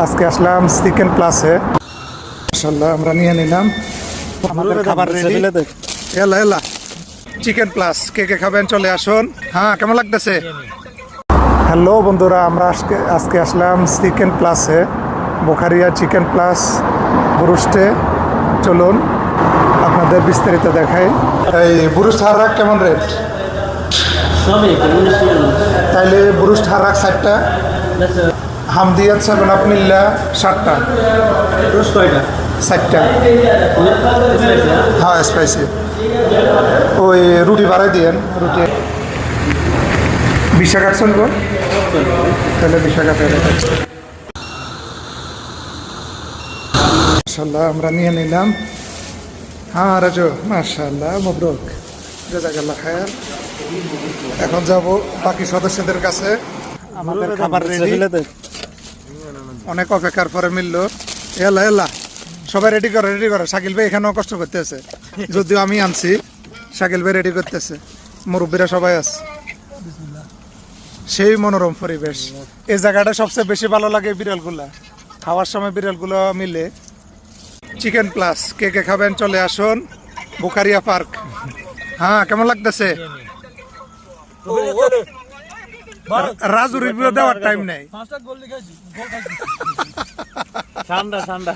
আজকে আসলাম চিকেন প্লাসে। মাশাআল্লাহ আমরা নিয়ে নিলাম আমাদের খাবার রেডি। এলা এলা চিকেন প্লাস, কে কে খাবেন চলে আসুন। হ্যাঁ, কেমন লাগতেছে? হ্যালো বন্ধুরা, আমরা আজকে আসলাম চিকেন প্লাসে, বোখারিয়া চিকেন প্লাস বুরুস্টে। চলুন আপনাদের বিস্তারিত দেখাই। এই বুরুস্ট হাররাক কেমন রেট? তাইলে বুরুস্ট হাররাক 60টা, হামদিয়াত 7 আপ মিল্লা 60টা, 60টা। হ্যাঁ স্পাইসি। ওই রুটি বাড়াই দিয়েন, রুটি 20 টাকা চলবো, তাহলে 20 টাকা পেয়ে যাচ্ছে। মাশাআল্লাহ আমরা নিয়ে নিলাম। হ্যাঁ রাজু, মাশাআল্লাহ মবরুক, জাযাকাল্লাহ খায়ের। এখন যাব বাকি সদস্যদের কাছে। আমাদের খাবার রেডি, অনেক অপেক্ষার পরে মিললো। এলা এলা সবাই রেডি করে। শাকিল ভাই এখানেও কষ্ট করতেছে, যদিও আমি আনছি। শাকিল ভাই রেডি করতেছে, মুরব্বীরা সবাই আছে। সেই মনোরম পরিবেশ। এই জায়গাটা সবচেয়ে বেশি ভালো লাগে বিড়ালগুলা, খাওয়ার সময় বিড়ালগুলো মিলে। চিকেন প্লাস, কে কে খাবেন চলে আসুন, বোখারিয়া পার্ক। হ্যাঁ, কেমন লাগতেছে? রাজু রিভিউ দেওয়ার টাইম নেই। ঠান্ডা